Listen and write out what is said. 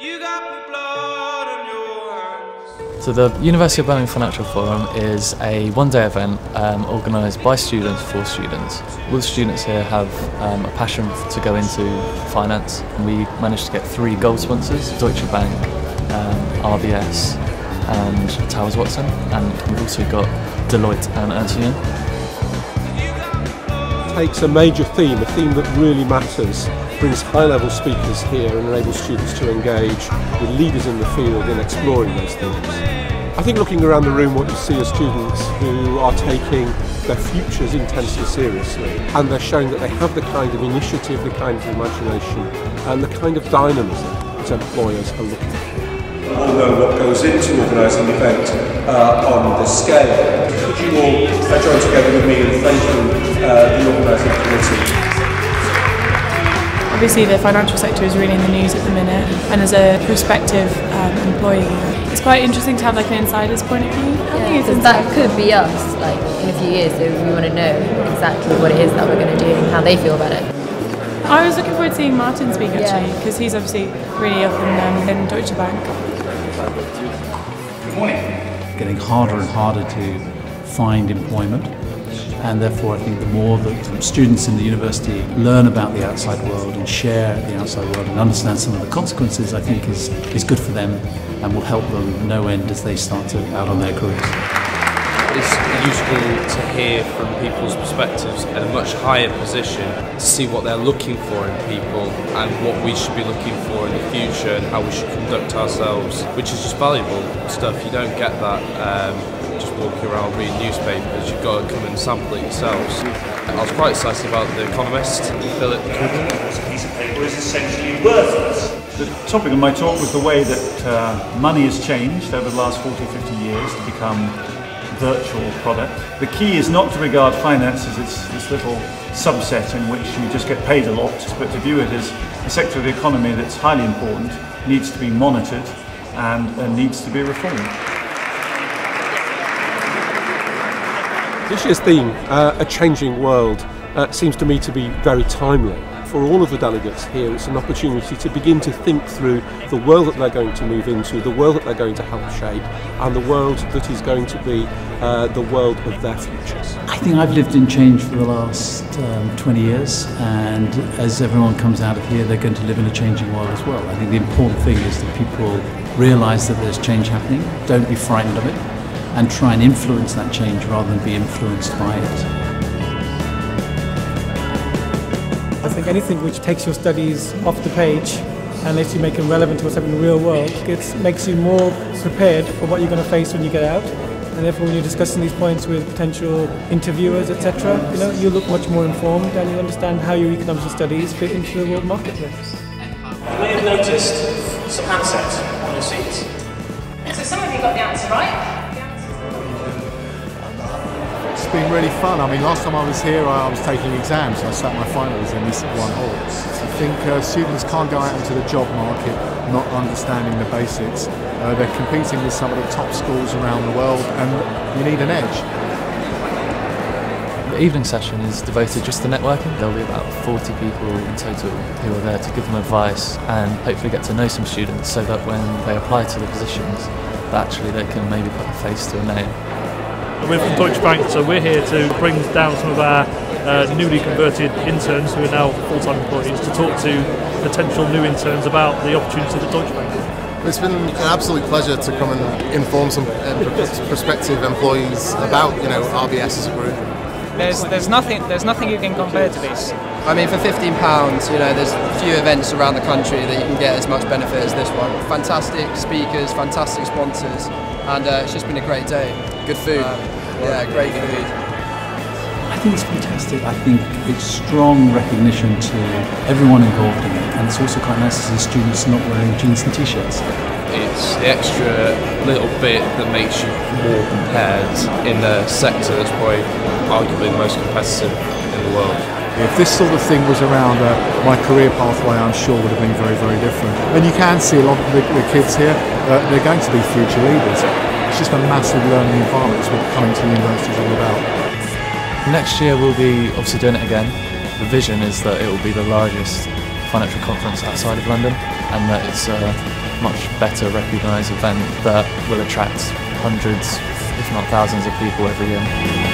You got blood on your hands. So the University of Birmingham Financial Forum is a one-day event organised by students for students. All the students here have a passion to go into finance. We managed to get 3 gold sponsors: Deutsche Bank, RBS and Towers Watson, and we've also got Deloitte and Ernst & Young. Takes a major theme, a theme that really matters, brings high-level speakers here and enables students to engage with leaders in the field in exploring those themes. I think looking around the room, what you see are students who are taking their futures intensely seriously, and they're showing that they have the kind of initiative, the kind of imagination and the kind of dynamism that employers are looking for. We all know what goes into organising an event on this scale. Could you all join together with me in thanking the organising committee? Obviously the financial sector is really in the news at the minute, and as a prospective employee, it's quite interesting to have like an insider's point of view. Because that could be us, like in a few years, so we want to know exactly what it is that we're going to do and how they feel about it. I was looking forward to seeing Martin speak actually, because he's obviously really up in Deutsche Bank. Good morning. Getting harder and harder to find employment, and therefore I think the more that students in the university learn about the outside world and share the outside world and understand some of the consequences, I think is good for them and will help them no end as they start out on their careers. It's useful to hear from people's perspectives at a much higher position, to see what they're looking for in people and what we should be looking for in the future and how we should conduct ourselves, which is just valuable stuff. You don't get that just walking around reading newspapers. You've got to come and sample it yourselves. I was quite excited about The Economist, Philip Coogan. This piece of paper is essentially worthless. The topic of my talk was the way that money has changed over the last 40, 50 years to become virtual product. The key is not to regard finance as this little subset in which you just get paid a lot, but to view it as a sector of the economy that's highly important, needs to be monitored and needs to be reformed. This year's theme, A Changing World, seems to me to be very timely. For all of the delegates here, it's an opportunity to begin to think through the world that they're going to move into, the world that they're going to help shape, and the world that is going to be the world of their futures. I think I've lived in change for the last 20 years, and as everyone comes out of here, they're going to live in a changing world as well. I think the important thing is that people realise that there's change happening, don't be frightened of it, and try and influence that change rather than be influenced by it. I think anything which takes your studies off the page and lets you make them relevant to what's happening in the real world, it makes you more prepared for what you're going to face when you get out. And therefore when you're discussing these points with potential interviewers, etc., you look much more informed and you understand how your economics studies fit into the world marketplace. You may have noticed some handsets on your seats. So some of you got the answer right. It's been really fun. I mean, last time I was here, I was taking exams. I sat my finals in this one hall. I think students can't go out into the job market not understanding the basics. They're competing with some of the top schools around the world, and you need an edge. The evening session is devoted just to networking. There'll be about 40 people in total who are there to give them advice and hopefully get to know some students, so that when they apply to the positions, that actually they can maybe put a face to a name. We're from Deutsche Bank, so we're here to bring down some of our newly converted interns who are now full-time employees to talk to potential new interns about the opportunities at Deutsche Bank. It's been an absolute pleasure to come and inform some prospective employees about RBS as a group. There's nothing you can compare to this. I mean, for £15, there's few events around the country that you can get as much benefit as this one. Fantastic speakers, fantastic sponsors, and it's just been a great day. Good food, great food. I think it's fantastic. I think it's strong recognition to everyone involved in it, and it's also quite nice to see students not wearing jeans and t-shirts. It's the extra little bit that makes you more prepared in a sector that's probably arguably the most competitive in the world. If this sort of thing was around my career pathway, I'm sure would have been very, very different. And you can see a lot of the kids here, they're going to be future leaders. It's just a massive learning environment. It's what coming to university is all about. Next year we'll be obviously doing it again. The vision is that it will be the largest financial conference outside of London, and that it's much better recognised event that will attract hundreds, if not thousands of people every year.